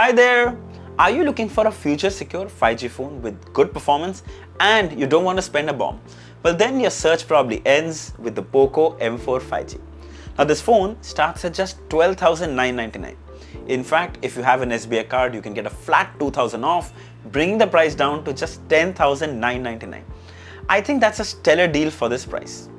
Hi there! Are you looking for a future-secure 5G phone with good performance and you don't want to spend a bomb? Well, then your search probably ends with the Poco M4 5G. Now this phone starts at just 12,999. In fact, if you have an SBI card, you can get a flat 2,000 off, bringing the price down to just 10,999. I think that's a stellar deal for this price.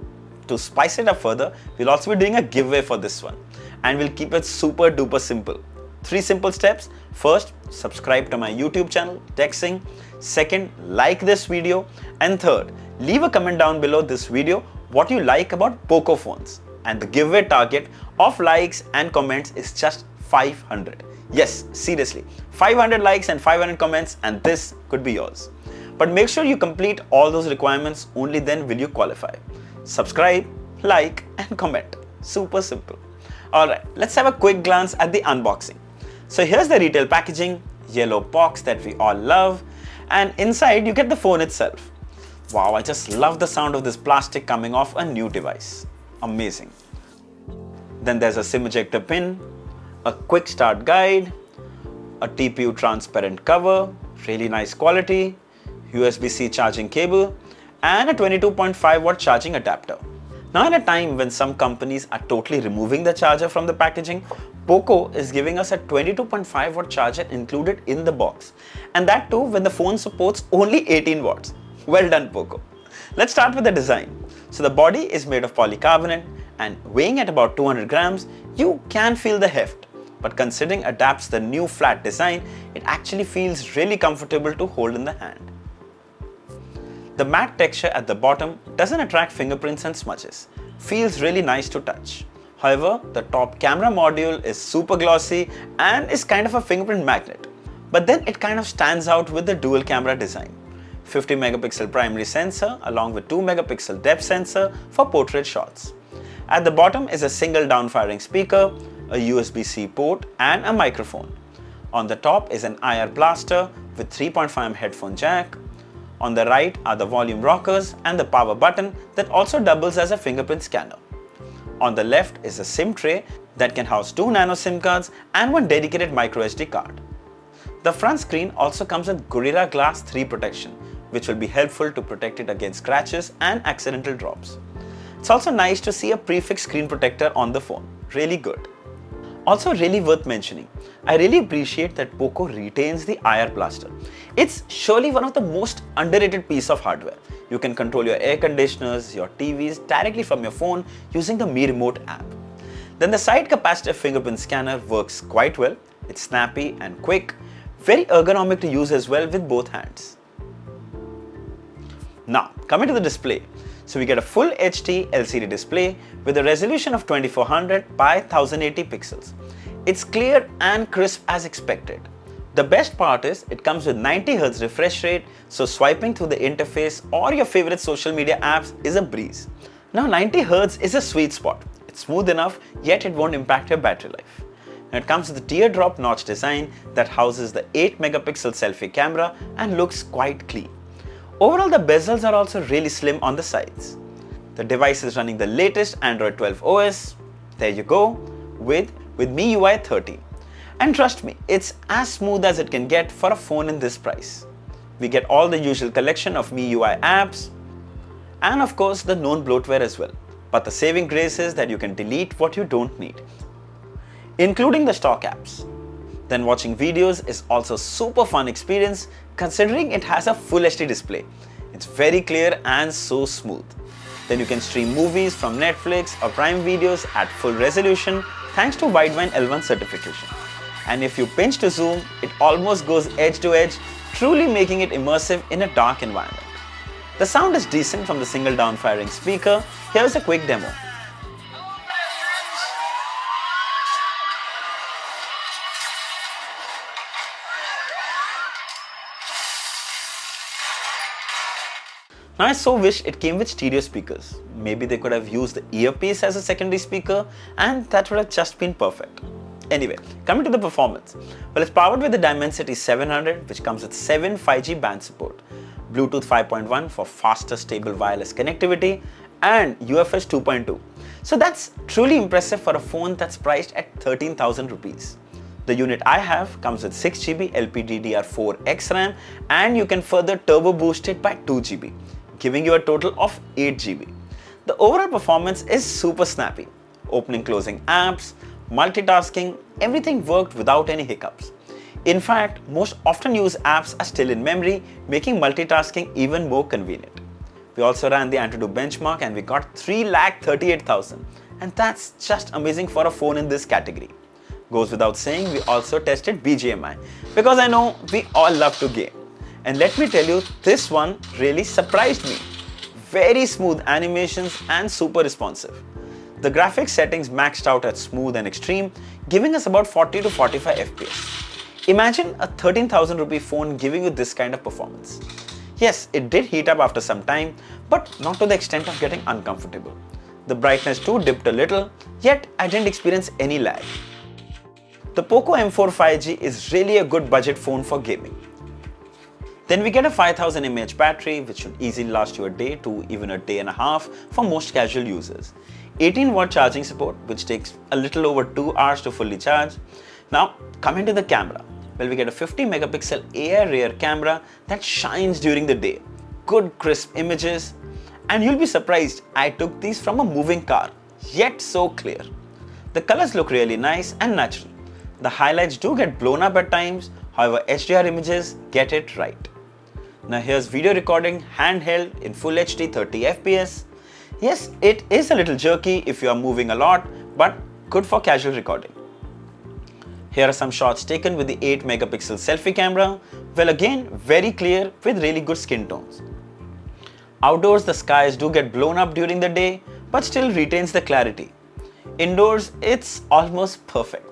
To spice it up further, we'll also be doing a giveaway for this one, and we'll keep it super duper simple. 3 simple steps. First, subscribe to my YouTube channel, Singh. Second, like this video. And third, leave a comment down below this video what you like about Poco phones. And the giveaway target of likes and comments is just 500. Yes, seriously, 500 likes and 500 comments and this could be yours. But make sure you complete all those requirements, only then will you qualify. Subscribe, like and comment. Super simple. Alright, let's have a quick glance at the unboxing. So here's the retail packaging, yellow box that we all love, and inside you get the phone itself. Wow, I just love the sound of this plastic coming off a new device. Amazing. Then there's a SIM ejector pin, a quick start guide, a TPU transparent cover, really nice quality, USB-C charging cable, and a 22.5 watt charging adapter. Now in a time when some companies are totally removing the charger from the packaging, Poco is giving us a 22.5 watt charger included in the box. And that too when the phone supports only 18 watts. Well done, Poco. Let's start with the design. So the body is made of polycarbonate and weighing at about 200 grams, you can feel the heft. But considering adapts the new flat design, it actually feels really comfortable to hold in the hand. The matte texture at the bottom doesn't attract fingerprints and smudges. Feels really nice to touch. However, the top camera module is super glossy and is kind of a fingerprint magnet. But then it kind of stands out with the dual camera design. 50 megapixel primary sensor along with 2 megapixel depth sensor for portrait shots. At the bottom is a single down-firing speaker, a USB-C port and a microphone. On the top is an IR blaster with 3.5mm headphone jack. On the right are the volume rockers and the power button that also doubles as a fingerprint scanner. On the left is a SIM tray that can house 2 nano SIM cards and 1 dedicated microSD card. The front screen also comes with Gorilla Glass 3 protection, which will be helpful to protect it against scratches and accidental drops. It's also nice to see a prefix screen protector on the phone. Really good. Also really worth mentioning, I really appreciate that Poco retains the IR blaster. It's surely one of the most underrated piece of hardware. You can control your air conditioners, your TVs directly from your phone using the Mi Remote app. Then the side capacitive fingerprint scanner works quite well. It's snappy and quick, very ergonomic to use as well with both hands. Now, coming to the display. So we get a full HD LCD display with a resolution of 2400 by 1080 pixels. It's clear and crisp as expected. The best part is it comes with 90 Hz refresh rate, so swiping through the interface or your favorite social media apps is a breeze. Now 90 Hz is a sweet spot. It's smooth enough, yet it won't impact your battery life. Now it comes with a teardrop notch design that houses the 8 megapixel selfie camera and looks quite clean. Overall, the bezels are also really slim on the sides. The device is running the latest Android 12 OS, there you go, with MIUI 13. And trust me, it's as smooth as it can get for a phone in this price. We get all the usual collection of MIUI apps, and of course the known bloatware as well. But the saving grace is that you can delete what you don't need, including the stock apps. Then watching videos is also super fun experience considering it has a full HD display. It's very clear and so smooth. Then you can stream movies from Netflix or Prime Videos at full resolution thanks to Widevine L1 certification. And if you pinch to zoom, it almost goes edge to edge, truly making it immersive in a dark environment. The sound is decent from the single down-firing speaker. Here's a quick demo. Now I so wish it came with stereo speakers. Maybe they could have used the earpiece as a secondary speaker and that would have just been perfect. Anyway, coming to the performance. Well, it's powered with the Dimensity 700 which comes with 7 5G band support, Bluetooth 5.1 for faster stable wireless connectivity and UFS 2.2. So that's truly impressive for a phone that's priced at 13,000 rupees. The The unit I have comes with 6GB LPDDR4X RAM and you can further turbo boost it by 2GB, giving you a total of 8GB. The overall performance is super snappy. Opening, closing apps, multitasking, everything worked without any hiccups. In fact, most often used apps are still in memory, making multitasking even more convenient. We also ran the Antutu benchmark and we got 3,38,000, and that's just amazing for a phone in this category. Goes without saying, we also tested BGMI because I know we all love to game. And let me tell you, this one really surprised me. Very smooth animations and super responsive. The graphics settings maxed out at smooth and extreme, giving us about 40 to 45 FPS. Imagine a 13,000 rupee phone giving you this kind of performance. Yes, it did heat up after some time, but not to the extent of getting uncomfortable. The brightness too dipped a little, yet I didn't experience any lag. The Poco M4 5G is really a good budget phone for gaming. Then we get a 5000 mAh battery which should easily last you a day to even a day and a half for most casual users. 18-watt charging support which takes a little over 2 hours to fully charge. Now coming to the camera, well, we get a 50 megapixel AI rear camera that shines during the day. Good crisp images, and you'll be surprised I took these from a moving car, yet so clear. The colors look really nice and natural. The highlights do get blown up at times, however HDR images get it right. Now here's video recording handheld in Full HD 30 FPS. Yes, it is a little jerky if you are moving a lot, but good for casual recording. Here are some shots taken with the 8 megapixel selfie camera. Well, again, very clear with really good skin tones. Outdoors, the skies do get blown up during the day, but still retains the clarity. Indoors, it's almost perfect.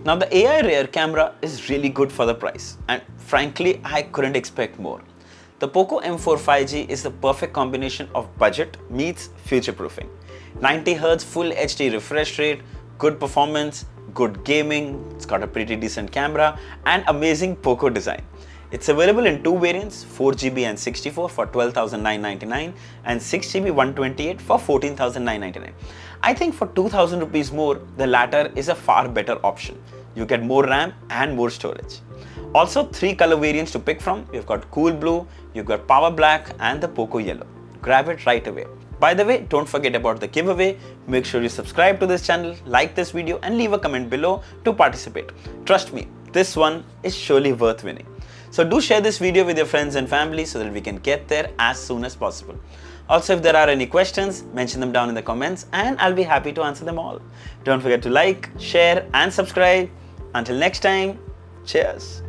Now the AI rear camera is really good for the price, and frankly, I couldn't expect more. The Poco M4 5G is the perfect combination of budget meets future-proofing. 90Hz Full HD refresh rate, good performance, good gaming, it's got a pretty decent camera, and amazing Poco design. It's available in two variants, 4GB and 64 for 12,999 and 6GB 128 for 14,999. I think for 2,000 rupees more, the latter is a far better option. You get more RAM and more storage. Also, 3 color variants to pick from. You've got Cool Blue, you've got Power Black and the Poco Yellow. Grab it right away. By the way, don't forget about the giveaway. Make sure you subscribe to this channel, like this video and leave a comment below to participate. Trust me, this one is surely worth winning. So do share this video with your friends and family so that we can get there as soon as possible. Also, if there are any questions, mention them down in the comments and I'll be happy to answer them all. Don't forget to like, share and subscribe. Until next time, cheers.